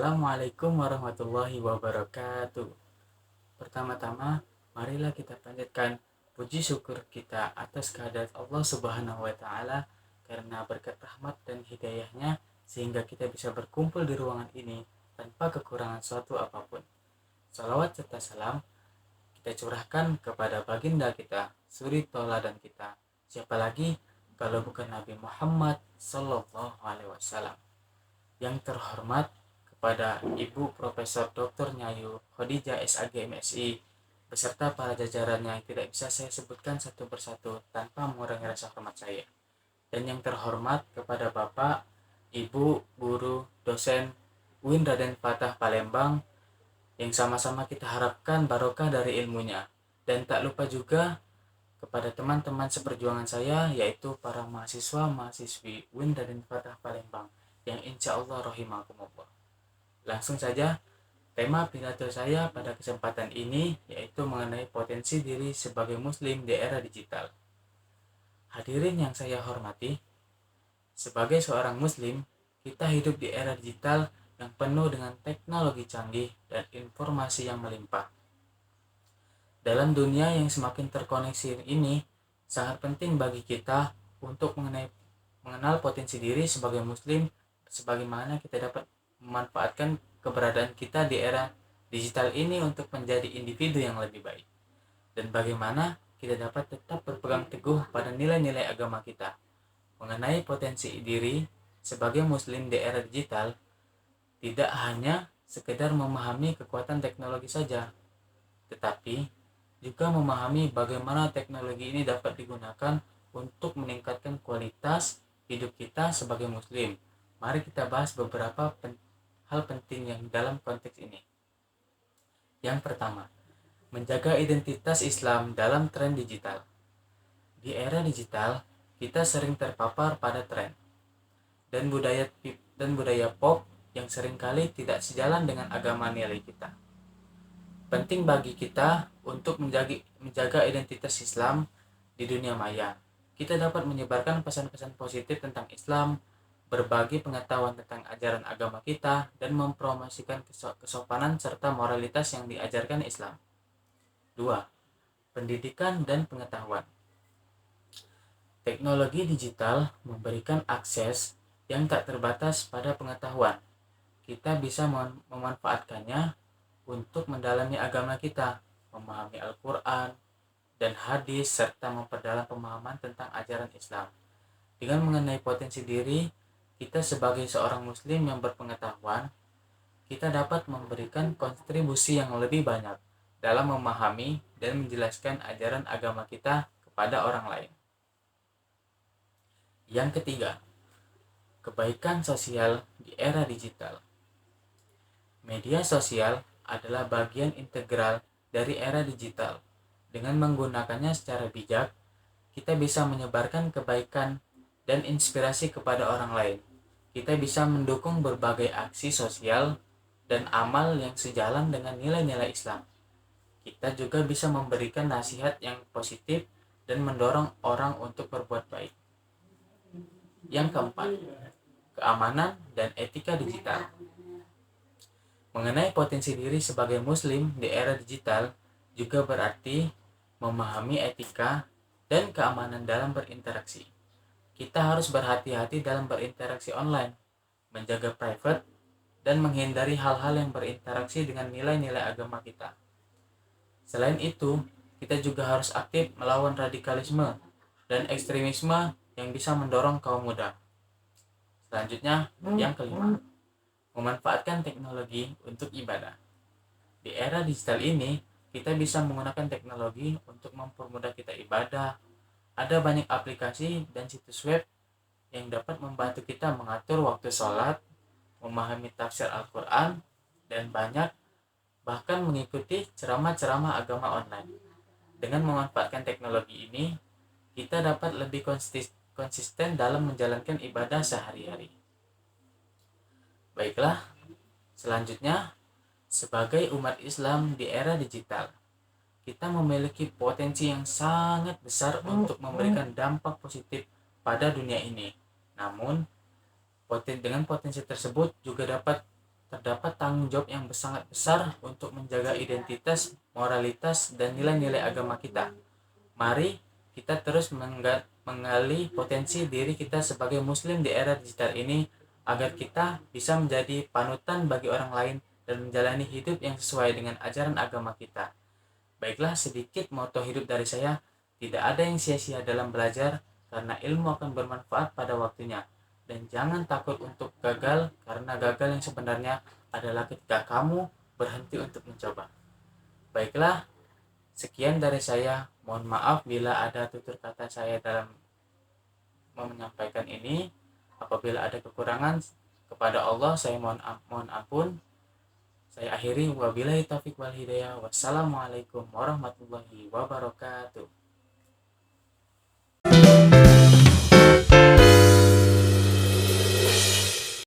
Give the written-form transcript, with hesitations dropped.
Assalamualaikum warahmatullahi wabarakatuh. Pertama-tama, marilah kita panjatkan puji syukur kita atas kehadirat Allah Subhanahu wa taala karena berkat rahmat dan hidayahnya sehingga kita bisa berkumpul di ruangan ini tanpa kekurangan suatu apapun. Salawat serta salam kita curahkan kepada baginda kita, suri tauladan kita. Siapa lagi kalau bukan Nabi Muhammad sallallahu alaihi wasallam. Yang terhormat kepada Ibu Profesor Dr. Nyayu Khadijah SAG MSI beserta para jajarannya yang tidak bisa saya sebutkan satu persatu tanpa mengurangi rasa hormat saya. Dan yang terhormat kepada Bapak, Ibu, Guru, Dosen UIN Raden Fatah Palembang yang sama-sama kita harapkan barokah dari ilmunya. Dan tak lupa juga kepada teman-teman seperjuangan saya yaitu para mahasiswa-mahasiswi UIN Raden Fatah Palembang yang insya Allah rahimakumullah. Langsung saja, tema pidato saya pada kesempatan ini yaitu mengenai potensi diri sebagai muslim di era digital. Hadirin yang saya hormati, sebagai seorang muslim, kita hidup di era digital yang penuh dengan teknologi canggih dan informasi yang melimpah. Dalam dunia yang semakin terkoneksi ini, sangat penting bagi kita untuk mengenal potensi diri sebagai muslim, sebagaimana kita dapat memanfaatkan keberadaan kita di era digital ini untuk menjadi individu yang lebih baik. Dan bagaimana kita dapat tetap berpegang teguh pada nilai-nilai agama kita. Mengenai potensi diri sebagai muslim di era digital, tidak hanya sekedar memahami kekuatan teknologi saja, tetapi juga memahami bagaimana teknologi ini dapat digunakan untuk meningkatkan kualitas hidup kita sebagai muslim. Mari kita bahas beberapa hal penting yang dalam konteks ini. Yang pertama, menjaga identitas Islam dalam tren digital. Di era digital, kita sering terpapar pada tren dan budaya pop yang seringkali tidak sejalan dengan agama nilai kita. Penting bagi kita untuk menjaga identitas Islam di dunia maya. Kita dapat menyebarkan pesan-pesan positif tentang Islam, berbagi pengetahuan tentang ajaran agama kita, dan mempromosikan kesopanan serta moralitas yang diajarkan Islam. 2. Pendidikan dan pengetahuan. Teknologi digital memberikan akses yang tak terbatas pada pengetahuan. Kita bisa memanfaatkannya untuk mendalami agama kita, memahami Al-Quran dan hadis, serta memperdalam pemahaman tentang ajaran Islam. Dengan mengenai potensi diri, kita sebagai seorang muslim yang berpengetahuan, kita dapat memberikan kontribusi yang lebih banyak dalam memahami dan menjelaskan ajaran agama kita kepada orang lain. Yang ketiga, kebaikan sosial di era digital. Media sosial adalah bagian integral dari era digital. Dengan menggunakannya secara bijak, kita bisa menyebarkan kebaikan dan inspirasi kepada orang lain. Kita bisa mendukung berbagai aksi sosial dan amal yang sejalan dengan nilai-nilai Islam. Kita juga bisa memberikan nasihat yang positif dan mendorong orang untuk berbuat baik. Yang keempat, keamanan dan etika digital. Mengenai potensi diri sebagai muslim di era digital juga berarti memahami etika dan keamanan dalam berinteraksi. Kita harus berhati-hati dalam berinteraksi online, menjaga private, dan menghindari hal-hal yang berinteraksi dengan nilai-nilai agama kita. Selain itu, kita juga harus aktif melawan radikalisme dan ekstremisme yang bisa mendorong kaum muda. Selanjutnya, yang kelima, memanfaatkan teknologi untuk ibadah. Di era digital ini, kita bisa menggunakan teknologi untuk mempermudah kita ibadah. Ada banyak aplikasi dan situs web yang dapat membantu kita mengatur waktu sholat, memahami tafsir Al-Quran, dan bahkan mengikuti ceramah-ceramah agama online. Dengan memanfaatkan teknologi ini, kita dapat lebih konsisten dalam menjalankan ibadah sehari-hari. Baiklah, selanjutnya, sebagai umat Islam di era digital, kita memiliki potensi yang sangat besar untuk memberikan dampak positif pada dunia ini. Namun, dengan potensi tersebut juga dapat terdapat tanggung jawab yang sangat besar untuk menjaga identitas, moralitas, dan nilai-nilai agama kita. Mari kita terus menggali potensi diri kita sebagai muslim di era digital ini agar kita bisa menjadi panutan bagi orang lain dan menjalani hidup yang sesuai dengan ajaran agama kita. Baiklah, sedikit moto hidup dari saya, tidak ada yang sia-sia dalam belajar karena ilmu akan bermanfaat pada waktunya. Dan jangan takut untuk gagal karena gagal yang sebenarnya adalah ketika kamu berhenti untuk mencoba. Baiklah, sekian dari saya. Mohon maaf bila ada tutur kata saya dalam menyampaikan ini. Apabila ada kekurangan, kepada Allah saya mohon ampun. Saya akhiri, wabillahi taufiq wal hidayah. Wassalamualaikum warahmatullahi wabarakatuh.